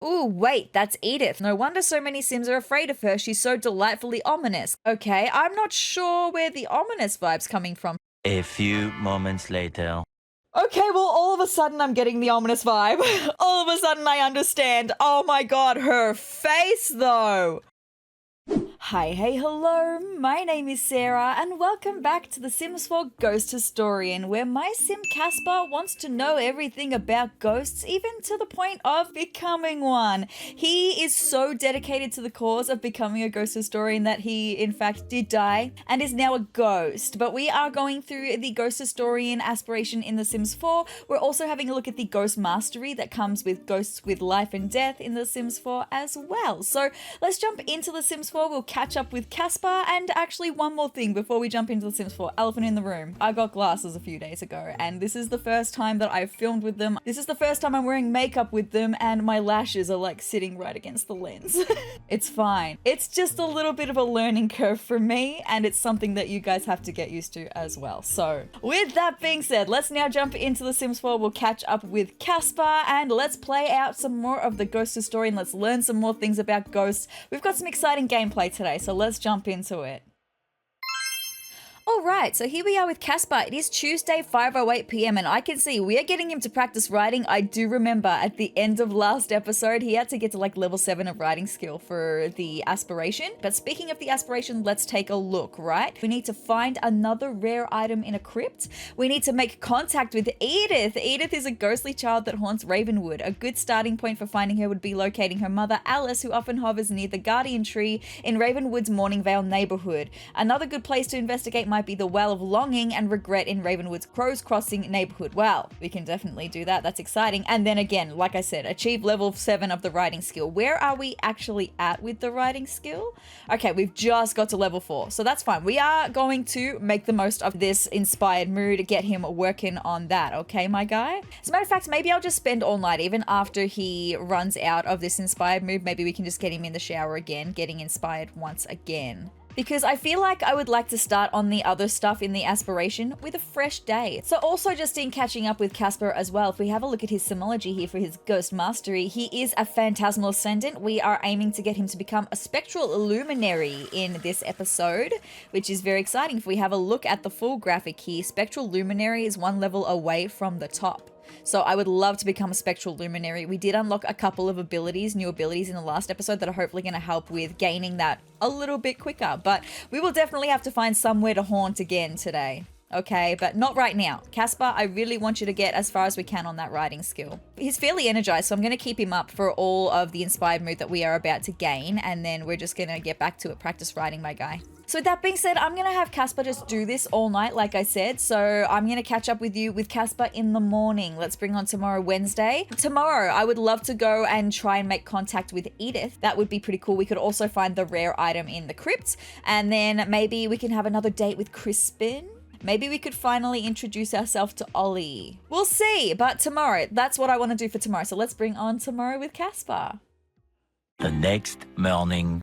Ooh, wait, that's Edith. No wonder so many Sims are afraid of her. She's so delightfully ominous. Okay, I'm not sure where the ominous vibe's coming from. A few moments later. Okay, well, all of a sudden I'm getting the ominous vibe. All of a sudden I understand. Oh my god, her face though. Hi, hey, hello, my name is Sarah, and welcome back to The Sims 4 Ghost Historian, where my sim Casper wants to know everything about ghosts, even to the point of becoming one. He is so dedicated to the cause of becoming a ghost historian that he, in fact, did die, and is now a ghost. But we are going through the Ghost Historian Aspiration in The Sims 4. We're also having a look at the Ghost Mastery that comes with Ghosts with Life and Death in The Sims 4 as well. So let's jump into The Sims 4. We'll catch up with Casper, and actually one more thing before we jump into The Sims 4, elephant in the room. I got glasses a few days ago, and this is the first time that I've filmed with them. This is the first time I'm wearing makeup with them, and my lashes are like sitting right against the lens. It's fine. It's just a little bit of a learning curve for me, and it's something that you guys have to get used to as well. So with that being said, let's now jump into The Sims 4. We'll catch up with Casper, and let's play out some more of the Ghost Historian. Let's learn some more things about ghosts. We've got some exciting gameplay today, so let's jump into it. Alright, so here we are with Casper. It is Tuesday, 5:08 PM, and I can see we are getting him to practice writing. I do remember at the end of last episode, he had to get to like level 7 of writing skill for the aspiration. But speaking of the aspiration, let's take a look, right? We need to find another rare item in a crypt. We need to make contact with Edith. Edith is a ghostly child that haunts Ravenwood. A good starting point for finding her would be locating her mother, Alice, who often hovers near the guardian tree in Ravenwood's Morningvale neighborhood. Another good place to investigate might be the Well of Longing and Regret in Ravenwood's Crow's Crossing neighborhood. Well, we can definitely do that. That's exciting. And then again, like I said, achieve level 7 of the writing skill. Where are we actually at with the writing skill? Okay, we've just got to level 4, so that's fine. We are going to make the most of this inspired mood, get him working on that, okay, my guy? As a matter of fact, maybe I'll just spend all night, even after he runs out of this inspired mood. Maybe we can just get him in the shower again, getting inspired once again. Because I feel like I would like to start on the other stuff in the aspiration with a fresh day. So also just in catching up with Casper as well, if we have a look at his symbology here for his Ghost Mastery, he is a Phantasmal Ascendant. We are aiming to get him to become a Spectral Luminary in this episode, which is very exciting. If we have a look at the full graphic here, Spectral Luminary is one level away from the top. So I would love to become a Spectral Luminary. We did unlock a couple of abilities, new abilities in the last episode that are hopefully going to help with gaining that a little bit quicker. But we will definitely have to find somewhere to haunt again today. Okay, but not right now. Casper, I really want you to get as far as we can on that writing skill. He's fairly energized, so I'm going to keep him up for all of the inspired mood that we are about to gain, and then we're just going to get back to it, practice writing, my guy. So with that being said, I'm going to have Casper just do this all night, like I said. So I'm going to catch up with you with Casper in the morning. Let's bring on tomorrow, Wednesday. Tomorrow, I would love to go and try and make contact with Edith. That would be pretty cool. We could also find the rare item in the crypt. And then maybe we can have another date with Crispin. Maybe we could finally introduce ourselves to Ollie. We'll see, but tomorrow, that's what I want to do for tomorrow. So let's bring on tomorrow with Casper. The next morning.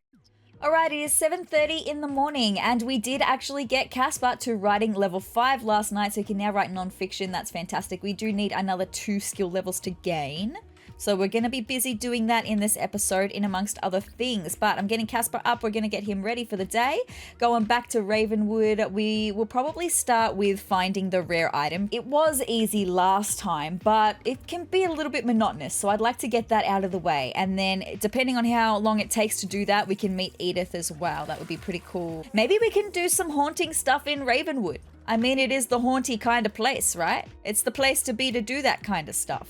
Alright, it is 7:30 in the morning, and we did actually get Casper to writing level 5 last night, so he can now write non-fiction. That's fantastic. We do need another 2 skill levels to gain. So we're going to be busy doing that in this episode, in amongst other things. But I'm getting Casper up. We're going to get him ready for the day. Going back to Ravenwood, we will probably start with finding the rare item. It was easy last time, but it can be a little bit monotonous. So I'd like to get that out of the way. And then depending on how long it takes to do that, we can meet Edith as well. That would be pretty cool. Maybe we can do some haunting stuff in Ravenwood. I mean, it is the haunty kind of place, right? It's the place to be to do that kind of stuff.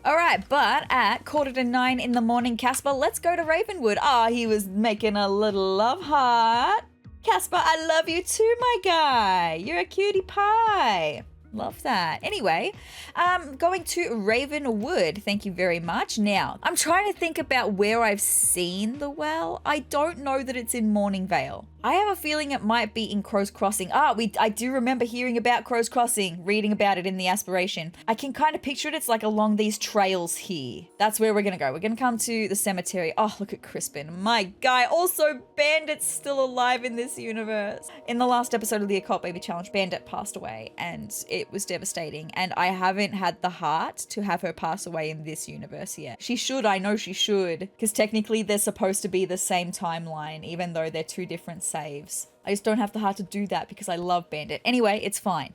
Alright, but at 8:45 in the morning, Casper, let's go to Ravenwood. Ah, he was making a little love heart. Casper, I love you too, my guy. You're a cutie pie. Love that. Anyway, going to Ravenwood. Thank you very much. Now, I'm trying to think about where I've seen the well. I don't know that it's in Morningvale. I have a feeling it might be in Crow's Crossing. I do remember hearing about Crow's Crossing, reading about it in the aspiration. I can kind of picture it. It's like along these trails here. That's where we're going to go. We're going to come to the cemetery. Oh, look at Crispin. My guy. Also, Bandit's still alive in this universe. In the last episode of the Occult Baby Challenge, Bandit passed away, and it was devastating, and I haven't had the heart to have her pass away in this universe yet. She should, I know she should, because technically they're supposed to be the same timeline, even though they're two different saves. I just don't have the heart to do that because I love Bandit. Anyway, it's fine.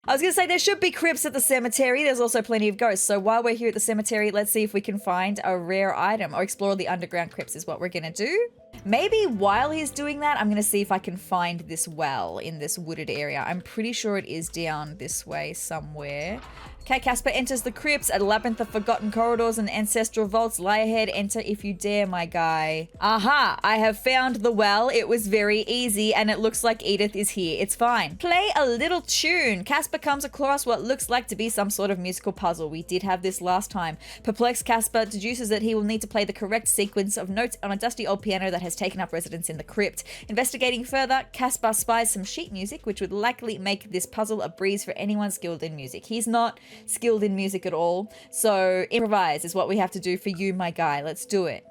I was going to say there should be crypts at the cemetery. There's also plenty of ghosts. So while we're here at the cemetery, let's see if we can find a rare item or explore the underground crypts is what we're going to do. Maybe while he's doing that, I'm going to see if I can find this well in this wooded area. I'm pretty sure it is down this way somewhere. Okay, Casper enters the crypts, a labyrinth of forgotten corridors and ancestral vaults lie ahead. Enter if you dare, my guy. Aha, I have found the well. It was very easy and it looks like Edith is here. It's fine. Play a little tune. Casper comes across what looks like to be some sort of musical puzzle. We did have this last time. Perplexed Casper deduces that he will need to play the correct sequence of notes on a dusty old piano that has taken up residence in the crypt. Investigating further, Casper spies some sheet music, which would likely make this puzzle a breeze for anyone skilled in music. He's not skilled in music at all, so improvise is what we have to do for you, my guy. Let's do it.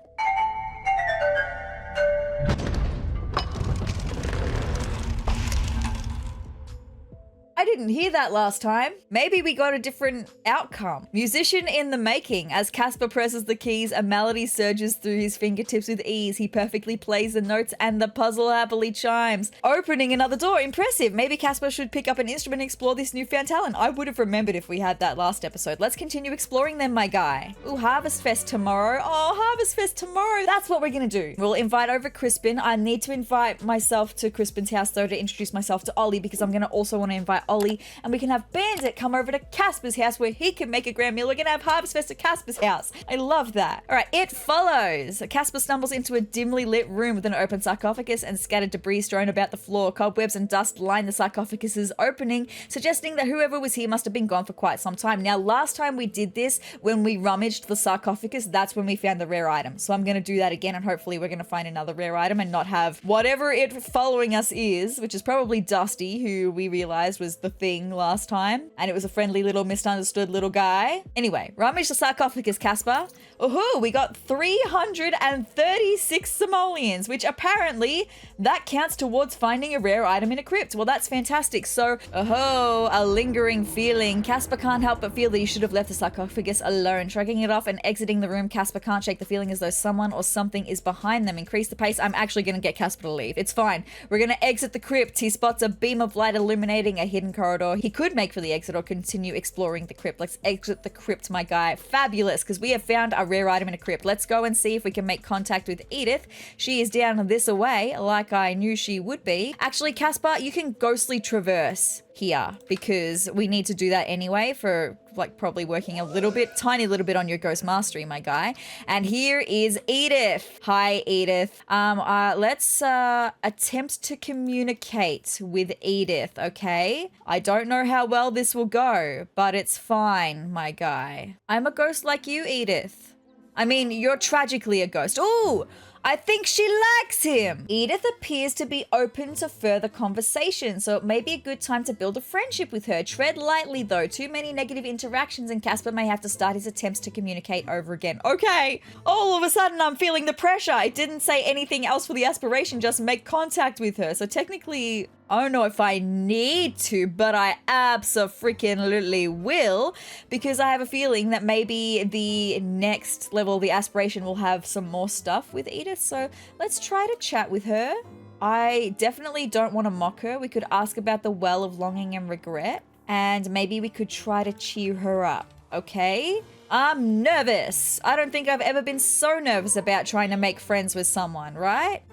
I didn't hear that last time. Maybe we got a different outcome. Musician in the making. As Casper presses the keys, a melody surges through his fingertips with ease. He perfectly plays the notes and the puzzle happily chimes. Opening another door. Impressive. Maybe Casper should pick up an instrument and explore this newfound talent. I would have remembered if we had that last episode. Let's continue exploring them, my guy. Ooh, Harvestfest tomorrow. Oh, Harvestfest tomorrow. That's what we're gonna do. We'll invite over Crispin. I need to invite myself to Crispin's house though to introduce myself to Ollie because I'm gonna also want to invite Ollie, and we can have Bandit come over to Casper's house where he can make a grand meal. We're gonna have Harvestfest at Casper's house. I love that. All right, it follows. Casper stumbles into a dimly lit room with an open sarcophagus and scattered debris strewn about the floor. Cobwebs and dust line the sarcophagus's opening, suggesting that whoever was here must have been gone for quite some time. Now, last time we did this, when we rummaged the sarcophagus, that's when we found the rare item. So I'm gonna do that again, and hopefully we're gonna find another rare item and not have whatever it following us is, which is probably Dusty, who we realized was the thing last time, and it was a friendly little misunderstood little guy. Anyway, rummage the sarcophagus, Casper. Ooh, we got 336 simoleons, which apparently that counts towards finding a rare item in a crypt. Well, that's fantastic. So, a lingering feeling. Casper can't help but feel that he should have left the sarcophagus alone. Shrugging it off and exiting the room, Casper can't shake the feeling as though someone or something is behind them. Increase the pace. I'm actually going to get Casper to leave. It's fine. We're going to exit the crypt. He spots a beam of light illuminating a hidden corridor. He could make for the exit or continue exploring the crypt. Let's exit the crypt, my guy. Fabulous, because we have found a rare item in a crypt. Let's go and see if we can make contact with Edith. She is down this away, like I knew she would be. Actually, Casper, you can ghostly traverse here because we need to do that anyway for like probably working a little bit, tiny little bit on your ghost mastery, my guy. And here is Edith. Hi, Edith. Let's attempt to communicate with Edith, okay? I don't know how well this will go, but it's fine, my guy. I'm a ghost like you, Edith. I mean, you're tragically a ghost. Ooh! I think she likes him. Edith appears to be open to further conversation, so it may be a good time to build a friendship with her. Tread lightly though, too many negative interactions and Casper may have to start his attempts to communicate over again. Okay, all of a sudden I'm feeling the pressure. It didn't say anything else for the aspiration, just make contact with her. So technically, I don't know if I need to, but I abso-freaking-lutely will, because I have a feeling that maybe the next level of the aspiration will have some more stuff with Edith. So let's try to chat with her. I definitely don't want to mock her. We could ask about the well of longing and regret, and maybe we could try to cheer her up, okay? I'm nervous. I don't think I've ever been so nervous about trying to make friends with someone, right?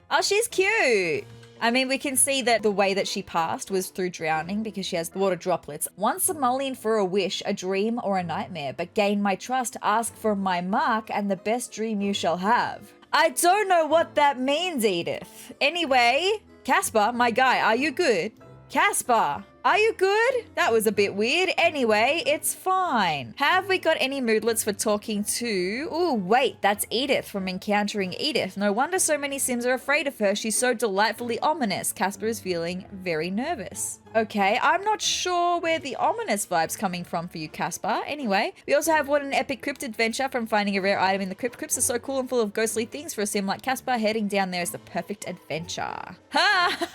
Oh, she's cute. I mean, we can see that the way that she passed was through drowning because she has the water droplets. One simoleon for a wish, a dream or a nightmare, but gain my trust, ask for my mark, and the best dream you shall have. I don't know what that means, Edith. Anyway, Casper, my guy, are you good? Casper, Are you good? That was a bit weird. Anyway, it's fine. Have we got any moodlets for talking to? Oh, wait, that's Edith from Encountering Edith. No wonder so many Sims are afraid of her. She's so delightfully ominous. Casper is feeling very nervous. Okay, I'm not sure where the ominous vibe's coming from for you, Casper. Anyway, we also have what an epic crypt adventure from finding a rare item in the crypt. Crypts are so cool and full of ghostly things for a sim like Casper. Heading down there is the perfect adventure. Ha!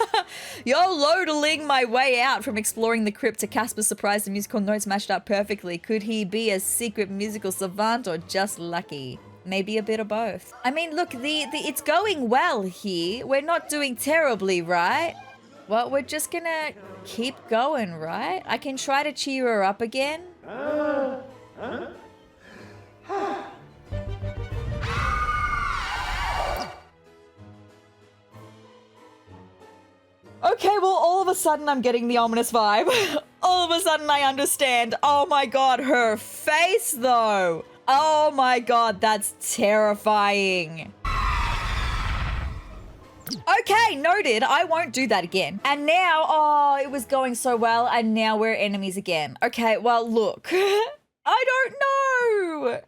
YOLODling my way out from exploring the crypt to Casper's surprise. The musical notes matched up perfectly. Could he be a secret musical savant or just lucky? Maybe a bit of both. I mean, look, it's going well here. We're not doing terribly, right? Well, we're just gonna keep going, right? I can try to cheer her up again. Okay, well, all of a sudden I'm getting the ominous vibe. All of a sudden I understand. Oh my god, her face though. Oh my god, that's terrifying. Okay, noted. I won't do that again. And now, oh, it was going so well, and now we're enemies again. Okay, well, look. I don't know.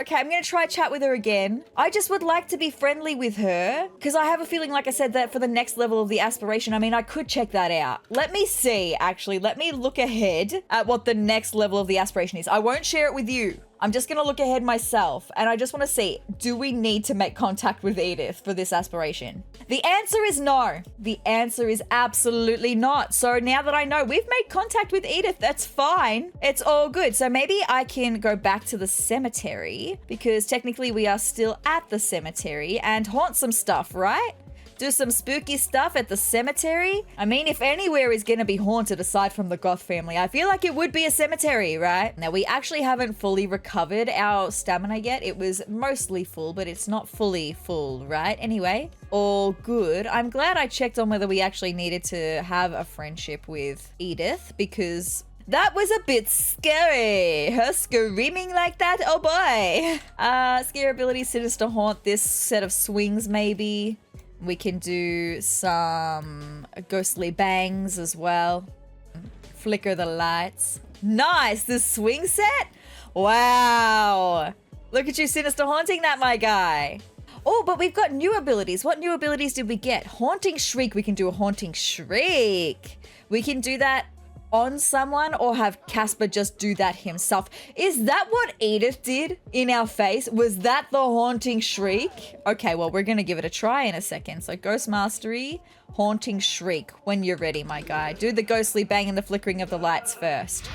Okay, I'm going to try chat with her again. I just would like to be friendly with her, because I have a feeling, like I said, that for the next level of the aspiration, I mean, I could check that out. Let me see, actually. Let me look ahead at what the next level of the aspiration is. I won't share it with you. I'm just going to look ahead myself, and I just want to see, do we need to make contact with Edith for this aspiration? The answer is no. The answer is absolutely not. So now that I know we've made contact with Edith, that's fine. It's all good. So maybe I can go back to the cemetery, because technically we are still at the cemetery, and haunt some stuff, right? Do some spooky stuff at the cemetery? I mean, if anywhere is gonna be haunted aside from the Goth family, I feel like it would be a cemetery, right? Now, we actually haven't fully recovered our stamina yet. It was mostly full, but it's not fully full, right? Anyway, all good. I'm glad I checked on whether we actually needed to have a friendship with Edith, because that was a bit scary. Her screaming like that, oh boy. Scare ability, Sinister Haunt, this set of swings maybe. We can do some ghostly bangs as well. Flicker the lights. Nice, this swing set? Wow. Look at you, Sinister Haunting that, my guy. Oh, but we've got new abilities. What new abilities did we get? Haunting Shriek. We can do a Haunting Shriek. We can do that on someone or have Casper just do that himself. Is that what Edith did in our face? Was that the Haunting Shriek? Okay, well, we're gonna give it a try in a second. So Ghost Mastery, Haunting Shriek. When you're ready, my guy. Do the ghostly bang and the flickering of the lights first.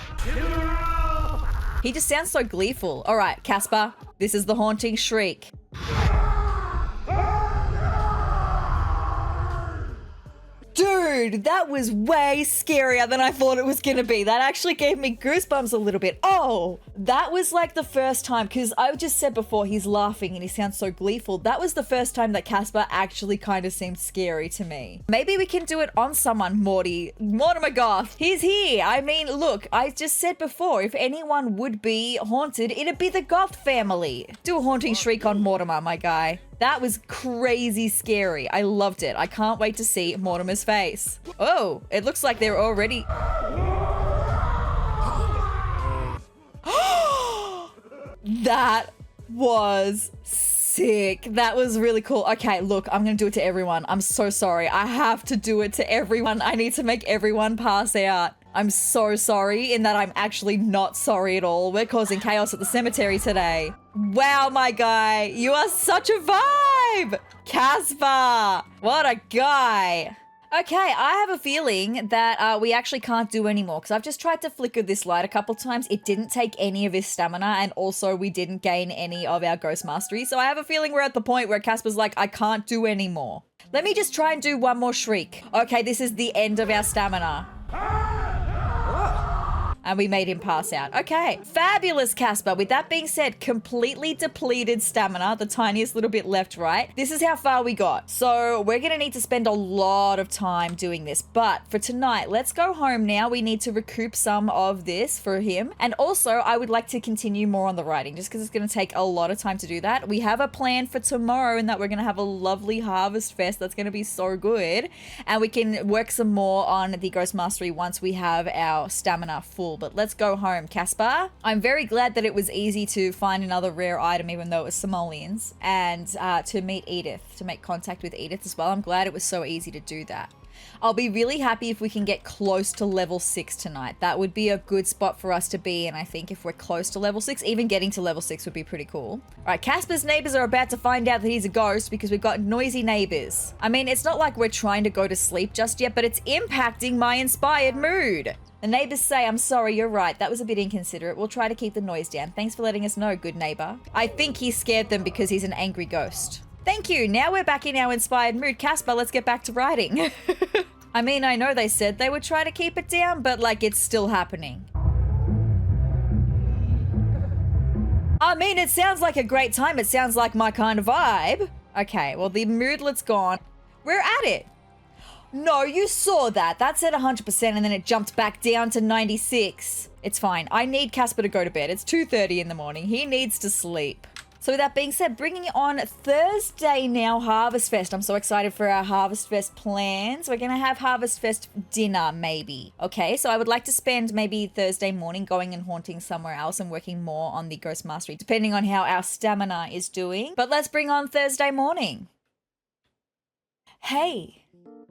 He just sounds so gleeful. All right, Casper, this is the Haunting Shriek. Dude, that was way scarier than I thought it was gonna be. That actually gave me goosebumps a little bit. Oh, that was like the first time, because I just said before he's laughing and he sounds so gleeful. That was the first time that Casper actually kind of seemed scary to me. Maybe we can do it on someone, Mortimer Goth. He's here. I mean, look, I just said before, if anyone would be haunted, it'd be the Goth family. Do a Haunting Shriek on Mortimer, my guy. That was crazy scary. I loved it. I can't wait to see Mortimer's face. Oh, it looks like they're already... That was sick. That was really cool. Okay, look, I'm gonna do it to everyone. I'm so sorry. I have to do it to everyone. I need to make everyone pass out. I'm so sorry in that I'm actually not sorry at all. We're causing chaos at the cemetery today. Wow, my guy, you are such a vibe! Casper, what a guy. Okay, I have a feeling that we actually can't do anymore, because I've just tried to flicker this light a couple times. It didn't take any of his stamina, and also we didn't gain any of our Ghost Mastery. So I have a feeling we're at the point where Casper's like, I can't do anymore. Let me just try and do one more shriek. Okay, this is the end of our stamina. And we made him pass out. Okay, fabulous, Casper. With that being said, completely depleted stamina, the tiniest little bit left, right? This is how far we got. So we're gonna need to spend a lot of time doing this. But for tonight, let's go home now. We need to recoup some of this for him. And also, I would like to continue more on the writing, just because it's gonna take a lot of time to do that. We have a plan for tomorrow in that we're gonna have a lovely Harvestfest. That's gonna be so good. And we can work some more on the Ghost Mastery once we have our stamina full. But let's go home, Casper. I'm very glad that it was easy to find another rare item, even though it was simoleons, and to meet Edith, to make contact with Edith as well. I'm glad it was so easy to do that. I'll be really happy if we can get close to level 6 tonight. That would be a good spot for us to be, and I think if we're close to level 6, even getting to level 6 would be pretty cool. All right, Casper's neighbors are about to find out that he's a ghost because we've got noisy neighbors. I mean, it's not like we're trying to go to sleep just yet, but it's impacting my inspired mood. The neighbors say, I'm sorry, you're right. That was a bit inconsiderate. We'll try to keep the noise down. Thanks for letting us know, good neighbor. I think he scared them because he's an angry ghost. Thank you. Now we're back in our inspired mood. Casper, let's get back to writing. I mean, I know they said they would try to keep it down, but like it's still happening. I mean, it sounds like a great time. It sounds like my kind of vibe. Okay, well, the moodlet's gone. We're at it. No, you saw that. That said 100% and then it jumped back down to 96. It's fine. I need Casper to go to bed. It's 2:30 in the morning. He needs to sleep. So with that being said, bringing on Thursday now, Harvestfest. I'm so excited for our Harvestfest plans. We're going to have Harvestfest dinner, maybe. Okay, so I would like to spend maybe Thursday morning going and haunting somewhere else and working more on the Ghost Mastery, depending on how our stamina is doing. But let's bring on Thursday morning. Hey.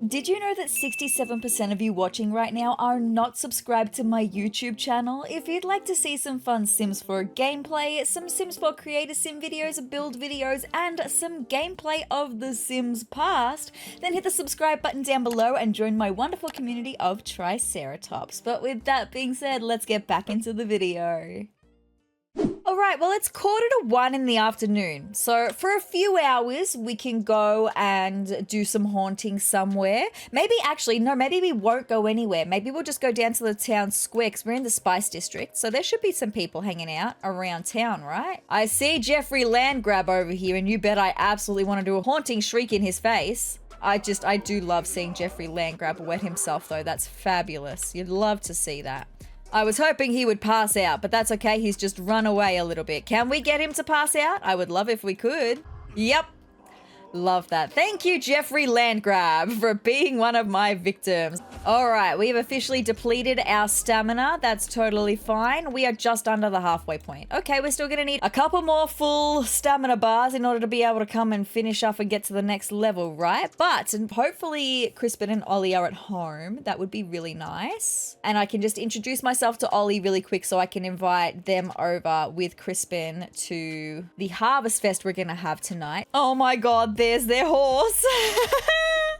Did you know that 67% of you watching right now are not subscribed to my YouTube channel? If you'd like to see some fun Sims 4 gameplay, some Sims 4 creator sim videos, build videos, and some gameplay of The Sims past, then hit the subscribe button down below and join my wonderful community of Triceratops. But with that being said, let's get back into the video. Alright, well it's 1:45 in the afternoon, so for a few hours we can go and do some haunting somewhere. Maybe we won't go anywhere. Maybe we'll just go down to the town square because we're in the Spice District, so there should be some people hanging out around town, right? I see Jeffrey Landgrab over here and you bet I absolutely want to do a haunting shriek in his face. I do love seeing Jeffrey Landgrab wet himself though, that's fabulous. You'd love to see that. I was hoping he would pass out, but that's okay. He's just run away a little bit. Can we get him to pass out? I would love if we could. Yep. Love that. Thank you, Jeffrey Landgrab, for being one of my victims. All right, we've officially depleted our stamina. That's totally fine. We are just under the halfway point. Okay, we're still gonna need a couple more full stamina bars in order to be able to come and finish off and get to the next level, right? But hopefully Crispin and Ollie are at home. That would be really nice. And I can just introduce myself to Ollie really quick so I can invite them over with Crispin to the Harvestfest we're gonna have tonight. Oh my God, there's their horse.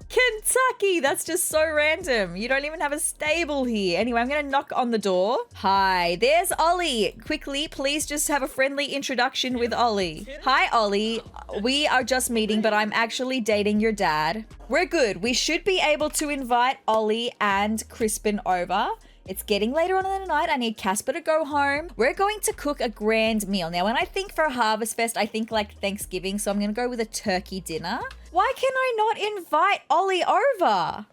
Kentucky, that's just so random. You don't even have a stable here. Anyway, I'm gonna knock on the door. Hi, there's Ollie. Quickly, please just have a friendly introduction with Ollie. Hi, Ollie. We are just meeting, but I'm actually dating your dad. We're good. We should be able to invite Ollie and Crispin over. It's getting later on in the night. I need Casper to go home. We're going to cook a grand meal. Now, when I think for a Harvestfest, I think like Thanksgiving, so I'm going to go with a turkey dinner. Why can I not invite Ollie over?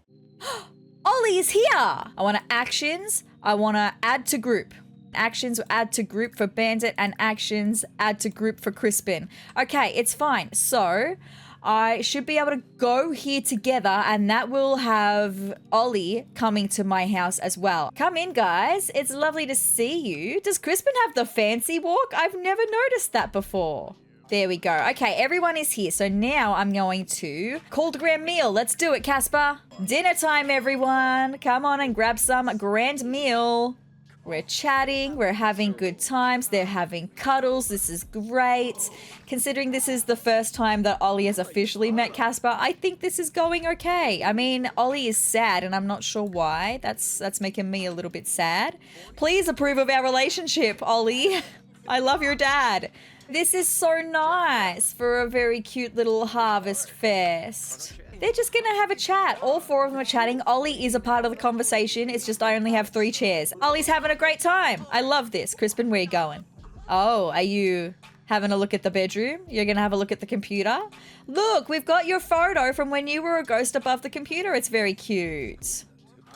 Ollie is here. I want to actions. I want to add to group. Actions add to group for Bandit and actions add to group for Crispin. Okay, it's fine. So I should be able to go here together and that will have Ollie coming to my house as well. Come in, guys. It's lovely to see you. Does Crispin have the fancy walk? I've never noticed that before. There we go. Okay, everyone is here. So now I'm going to call the grand meal. Let's do it, Casper. Dinner time, everyone. Come on and grab some grand meal. We're chatting, we're having good times, they're having cuddles, this is great. Considering this is the first time that Ollie has officially met Casper, I think this is going okay. I mean, Ollie is sad and I'm not sure why. That's making me a little bit sad. Please approve of our relationship, Ollie. I love your dad. This is so nice for a very cute little Harvestfest. They're just gonna have a chat. All four of them are chatting. Ollie is a part of the conversation. It's just I only have 3 chairs. Ollie's having a great time. I love this. Crispin, where are you going? Oh, are you having a look at the bedroom? You're gonna have a look at the computer? Look, we've got your photo from when you were a ghost above the computer. It's very cute.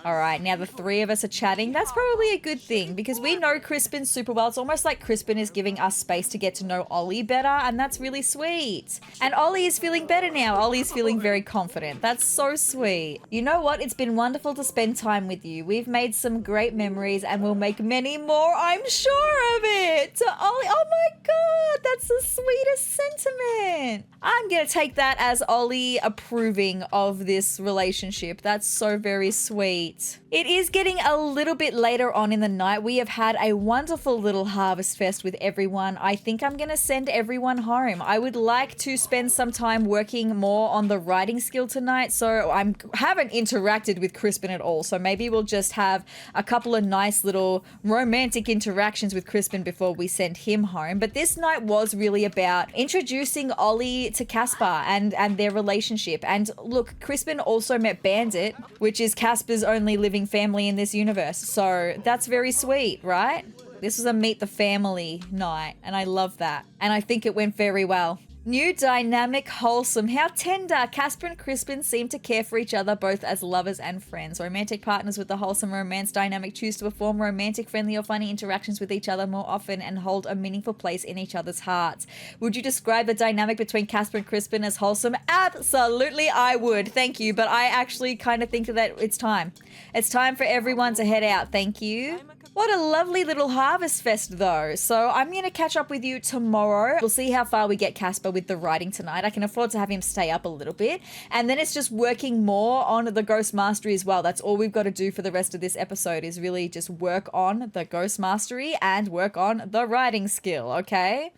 All right, now the 3 of us are chatting. That's probably a good thing because we know Crispin super well. It's almost like Crispin is giving us space to get to know Ollie better, and that's really sweet. And Ollie is feeling better now. Ollie's feeling very confident. That's so sweet. You know what? It's been wonderful to spend time with you. We've made some great memories and we'll make many more, I'm sure of it. To Ollie, oh my God, that's the sweetest sentiment. I'm gonna take that as Ollie approving of this relationship. That's so very sweet. It is getting a little bit later on in the night. We have had a wonderful little Harvestfest with everyone. I think I'm going to send everyone home. I would like to spend some time working more on the writing skill tonight, so I haven't interacted with Crispin at all, so maybe we'll just have a couple of nice little romantic interactions with Crispin before we send him home. But this night was really about introducing Ollie to Casper and their relationship. And look, Crispin also met Bandit, which is Casper's only living family in this universe. So that's very sweet, right? This was a meet the family night and I love that. And I think it went very well. New dynamic, wholesome. How tender. Casper and Crispin seem to care for each other both as lovers and friends. Romantic partners with the wholesome romance dynamic choose to perform romantic, friendly or funny interactions with each other more often and hold a meaningful place in each other's hearts. Would you describe the dynamic between Casper and Crispin as wholesome? Absolutely, I would. Thank you. But I actually kind of think that it's time. It's time for everyone to head out. Thank you. What a lovely little Harvestfest though. So I'm going to catch up with you tomorrow. We'll see how far we get Casper with the writing tonight. I can afford to have him stay up a little bit. And then it's just working more on the Ghost Mastery as well. That's all we've got to do for the rest of this episode is really just work on the Ghost Mastery and work on the writing skill, okay?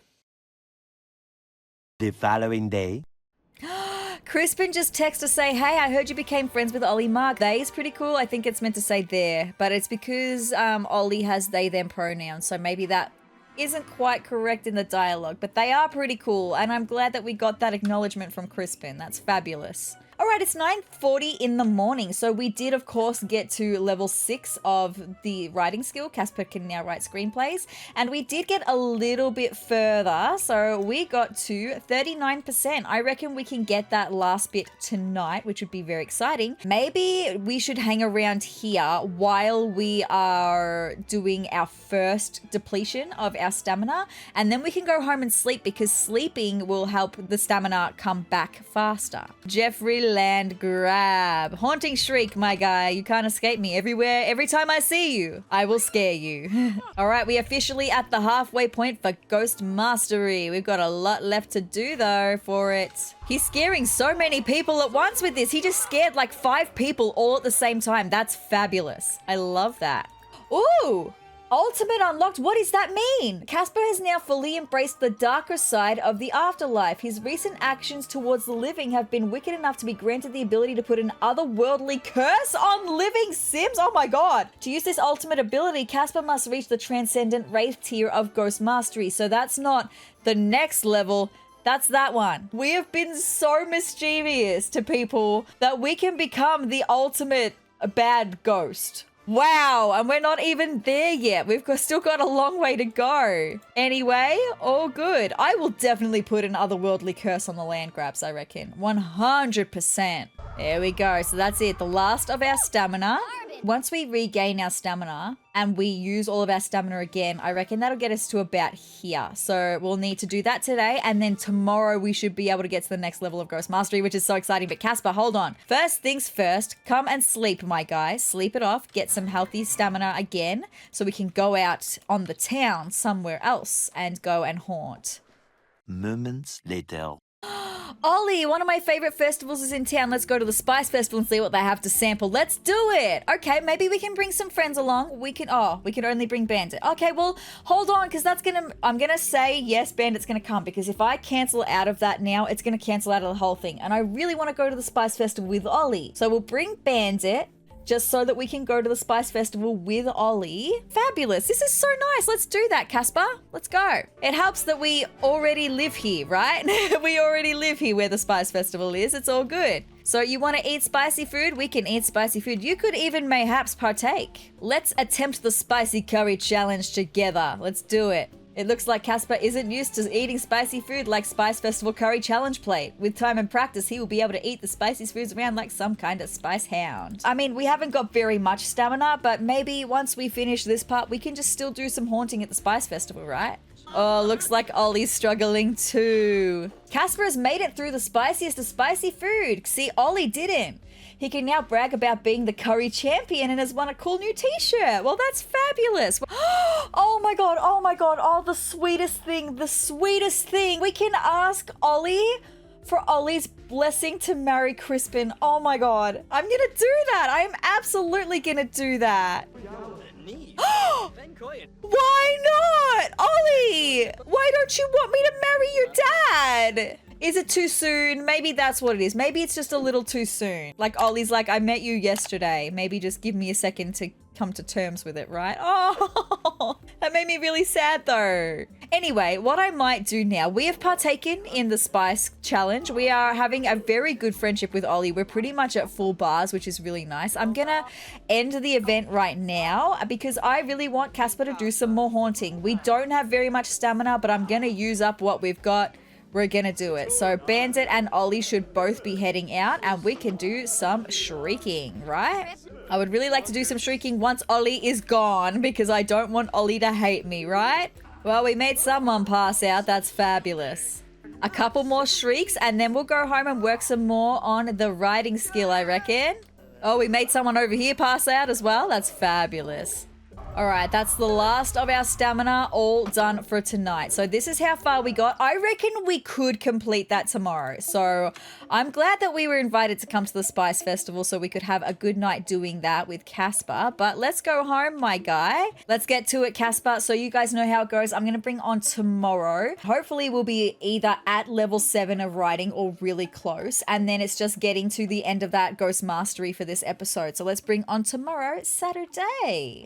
The following day. Crispin just texted to say, hey, I heard you became friends with Ollie Mark. They is pretty cool. I think it's meant to say there, but it's because Ollie has they, them pronouns. So maybe that isn't quite correct in the dialogue, but they are pretty cool. And I'm glad that we got that acknowledgement from Crispin. That's fabulous. All right, it's 9:40 in the morning. So we did, of course, get to level 6 of the writing skill. Casper can now write screenplays. And we did get a little bit further. So we got to 39%. I reckon we can get that last bit tonight, which would be very exciting. Maybe we should hang around here while we are doing our first depletion of our stamina. And then we can go home and sleep because sleeping will help the stamina come back faster. Jeffrey Land grab. Haunting shriek, my guy. You can't escape me. Everywhere, every time I see you, I will scare you. All right, we officially at the halfway point for Ghost Mastery. We've got a lot left to do though for it. He's scaring so many people at once with this. He just scared like 5 people all at the same time. That's fabulous. I love that. Ooh! Ultimate unlocked, what does that mean? Casper has now fully embraced the darker side of the afterlife. His recent actions towards the living have been wicked enough to be granted the ability to put an otherworldly curse on living Sims. Oh my god. To use this ultimate ability, Casper must reach the transcendent wraith tier of Ghost Mastery. So that's not the next level. That's that one. We have been so mischievous to people that we can become the ultimate bad ghost. Wow, and we're not even there yet. Still got a long way to go. Anyway, all good. I will definitely put an otherworldly curse on the land grabs, I reckon. 100%. There we go. So that's it. The last of our stamina. Once we regain our stamina and we use all of our stamina again, I reckon that'll get us to about here. So we'll need to do that today. And then tomorrow we should be able to get to the next level of Ghost Mastery, which is so exciting. But Casper, hold on. First things first, come and sleep, my guy. Sleep it off. Get some healthy stamina again so we can go out on the town somewhere else and go and haunt. Moments later. Ollie, one of my favorite festivals is in town. Let's go to the Spice Festival and see what they have to sample. Let's do it. Okay, maybe we can bring some friends along. We can only bring Bandit. Okay, well, hold on, because I'm gonna say yes, Bandit's gonna come, because if I cancel out of that now, it's gonna cancel out of the whole thing. And I really want to go to the Spice Festival with Ollie. So we'll bring Bandit, just so that we can go to the Spice Festival with Ollie. Fabulous. This is so nice. Let's do that, Casper. Let's go. It helps that we already live here, right? We already live here where the Spice Festival is. It's all good. So you want to eat spicy food? We can eat spicy food. You could even mayhaps partake. Let's attempt the spicy curry challenge together. Let's do it. It looks like Casper isn't used to eating spicy food like Spice Festival Curry Challenge Plate. With time and practice, he will be able to eat the spiciest foods around like some kind of spice hound. I mean, we haven't got very much stamina, but maybe once we finish this part, we can just still do some haunting at the Spice Festival, right? Oh, looks like Ollie's struggling too. Casper has made it through the spiciest of spicy food. See, Ollie didn't. He can now brag about being the curry champion and has won a cool new t-shirt. Well, that's fabulous. Oh my god, oh my god. Oh, the sweetest thing, the sweetest thing. We can ask Ollie for Ollie's blessing to marry Crispin. Oh my god. I'm gonna do that. I am absolutely gonna do that. Why not? Ollie! Why don't you want me to marry your dad? Is it too soon? Maybe that's what it is. Maybe it's just a little too soon. Like Ollie's like, I met you yesterday. Maybe just give me a second to come to terms with it, right? Oh, that made me really sad though. Anyway, what I might do now, we have partaken in the Spice Challenge. We are having a very good friendship with Ollie. We're pretty much at full bars, which is really nice. I'm gonna end the event right now because I really want Casper to do some more haunting. We don't have very much stamina, but I'm gonna use up what we've got. We're gonna do it. So Bandit and Ollie should both be heading out and we can do some shrieking, right? I would really like to do some shrieking once Ollie is gone because I don't want Ollie to hate me, right? Well, we made someone pass out. That's fabulous. A couple more shrieks and then we'll go home and work some more on the riding skill, I reckon. Oh, we made someone over here pass out as well. That's fabulous. All right, that's the last of our stamina all done for tonight. So this is how far we got. I reckon we could complete that tomorrow. So I'm glad that we were invited to come to the Spice Festival so we could have a good night doing that with Casper. But let's go home, my guy. Let's get to it, Casper. So you guys know how it goes. I'm going to bring on tomorrow. Hopefully we'll be either at level 7 of riding or really close. And then it's just getting to the end of that Ghost Mastery for this episode. So let's bring on tomorrow, Saturday.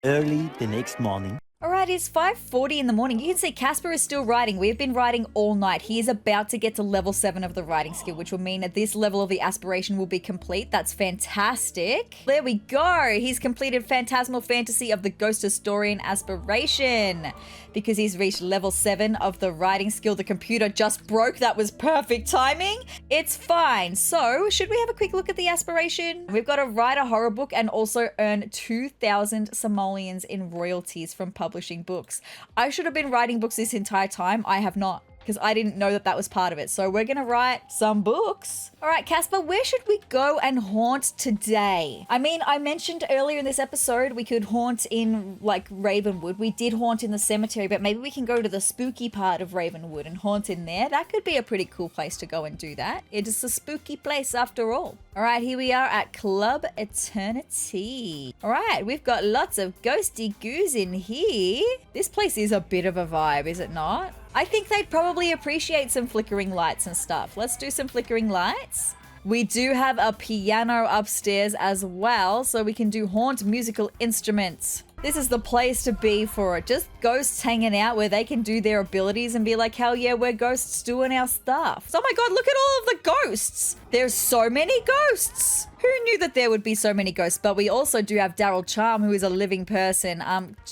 Early the next morning. Alright, it's 5:40 in the morning. You can see Casper is still riding. We've been riding all night. He is about to get to level 7 of the riding skill, which will mean that this level of the aspiration will be complete. That's fantastic. There we go. He's completed Phantasmal Fantasy of the Ghost Historian Aspiration because he's reached level 7 of the riding skill. The computer just broke. That was perfect timing. It's fine. So, should we have a quick look at the aspiration? We've got to write a horror book and also earn 2,000 simoleons in royalties from publishing books. I should have been writing books this entire time. I have not, because I didn't know that that was part of it. So we're gonna write some books. All right, Casper, where should we go and haunt today? I mean, I mentioned earlier in this episode we could haunt in like Ravenwood. We did haunt in the cemetery, but maybe we can go to the spooky part of Ravenwood and haunt in there. That could be a pretty cool place to go and do that. It is a spooky place after all. All right, here we are at Club Eternity. All right, we've got lots of ghosty goos in here. This place is a bit of a vibe, is it not? I think they'd probably appreciate some flickering lights and stuff. Let's do some flickering lights. We do have a piano upstairs as well, so we can do haunt musical instruments. This is the place to be for it. Just ghosts hanging out where they can do their abilities and be like, hell yeah, we're ghosts doing our stuff. Oh my god, look at all of the ghosts. There's so many ghosts. Who knew that there would be so many ghosts? But we also do have Daryl Charm, who is a living person.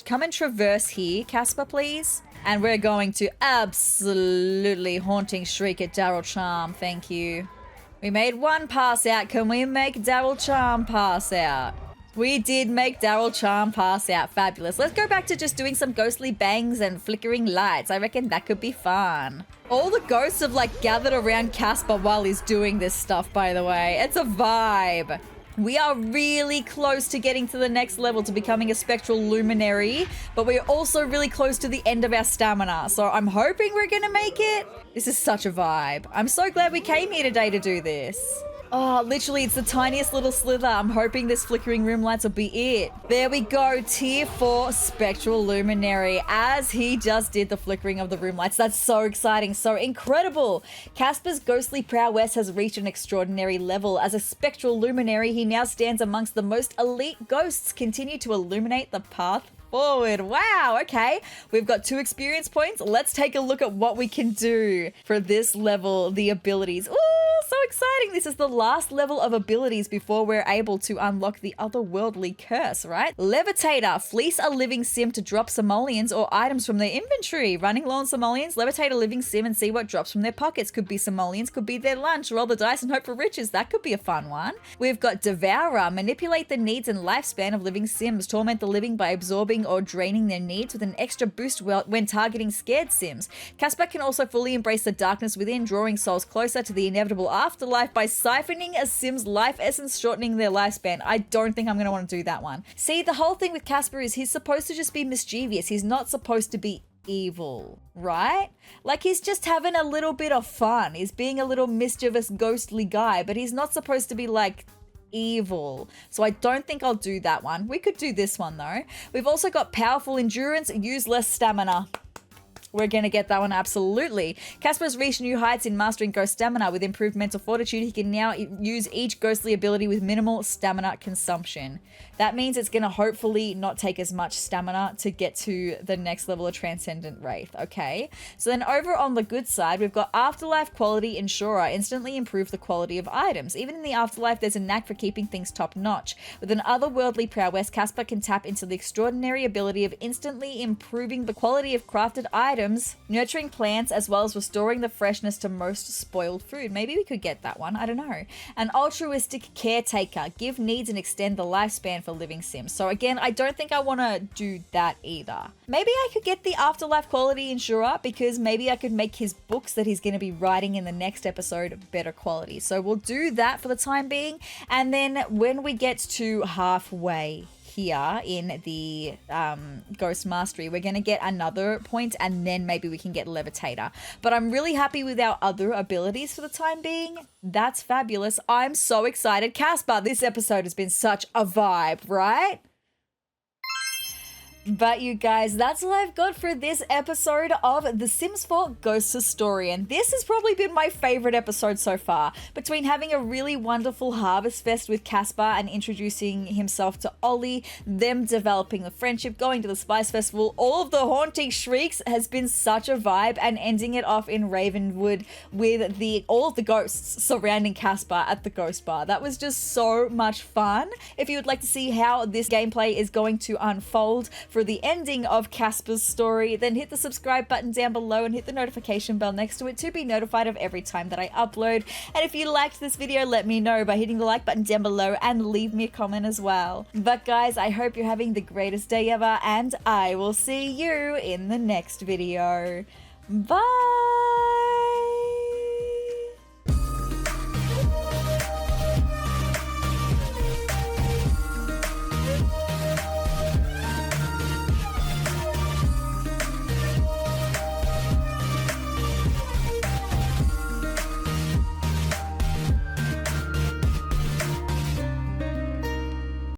Come and traverse here, Casper, please. And we're going to absolutely haunting shriek at Daryl Charm. Thank you. We made one pass out. Can we make Daryl Charm pass out? We did make Daryl Charm pass out. Fabulous. Let's go back to just doing some ghostly bangs and flickering lights. I reckon that could be fun. All the ghosts have like gathered around Casper while he's doing this stuff, by the way. It's a vibe. We are really close to getting to the next level, to becoming a Spectral Luminary, but we're also really close to the end of our stamina, so I'm hoping we're gonna make it. This is such a vibe. I'm so glad we came here today to do this. Oh, literally, it's the tiniest little slither. I'm hoping this flickering room lights will be it. There we go, tier 4 Spectral Luminary, as he just did the flickering of the room lights. That's so exciting, so incredible. Casper's ghostly prowess has reached an extraordinary level. As a Spectral Luminary, he now stands amongst the most elite ghosts. Continue to illuminate the path forward. Wow, okay. We've got 2 experience points. Let's take a look at what we can do for this level, the abilities. Ooh, so exciting. This is the last level of abilities before we're able to unlock the otherworldly curse, right? Levitator. Fleece a living sim to drop simoleons or items from their inventory. Running low on simoleons, levitate a living sim and see what drops from their pockets. Could be simoleons, could be their lunch. Roll the dice and hope for riches. That could be a fun one. We've got Devourer. Manipulate the needs and lifespan of living sims. Torment the living by absorbing or draining their needs with an extra boost when targeting scared sims. Casper can also fully embrace the darkness within, drawing souls closer to the inevitable afterlife by siphoning a sim's life essence, shortening their lifespan. I don't think I'm going to want to do that one. See, the whole thing with Casper is he's supposed to just be mischievous. He's not supposed to be evil, right? Like, he's just having a little bit of fun. He's being a little mischievous, ghostly guy, but he's not supposed to be like evil. So I don't think I'll do that one. We could do this one though. We've also got powerful endurance, use less stamina. We're going to get that one, absolutely. Casper's reached new heights in mastering ghost stamina. With improved mental fortitude, he can now use each ghostly ability with minimal stamina consumption. That means it's going to hopefully not take as much stamina to get to the next level of Transcendent Wraith, okay? So then over on the good side, we've got Afterlife Quality Insurer. Instantly improve the quality of items. Even in the afterlife, there's a knack for keeping things top-notch. With an otherworldly prowess, Casper can tap into the extraordinary ability of instantly improving the quality of crafted items, nurturing plants, as well as restoring the freshness to most spoiled food. Maybe we could get that one, I don't know. An altruistic caretaker. Give needs and extend the lifespan for living sims. So again, I don't think I want to do that either. Maybe I could get the Afterlife Quality Insurer because maybe I could make his books that he's going to be writing in the next episode better quality. So we'll do that for the time being. And then when we get to halfway here in the Ghost Mastery, we're going to get another point and then maybe we can get Levitator. But I'm really happy with our other abilities for the time being. That's fabulous. I'm so excited. Casper, this episode has been such a vibe, right? But you guys, that's all I've got for this episode of The Sims 4 Ghost Historian. This has probably been my favorite episode so far. Between having a really wonderful Harvestfest with Casper and introducing himself to Ollie, them developing the friendship, going to the Spice Festival, all of the haunting shrieks has been such a vibe, and ending it off in Ravenwood with all of the ghosts surrounding Casper at the Ghost Bar. That was just so much fun. If you would like to see how this gameplay is going to unfold for the ending of Casper's story, then hit the subscribe button down below and hit the notification bell next to it to be notified of every time that I upload. And if you liked this video, let me know by hitting the like button down below and leave me a comment as well. But guys, I hope you're having the greatest day ever, and I will see you in the next video. Bye!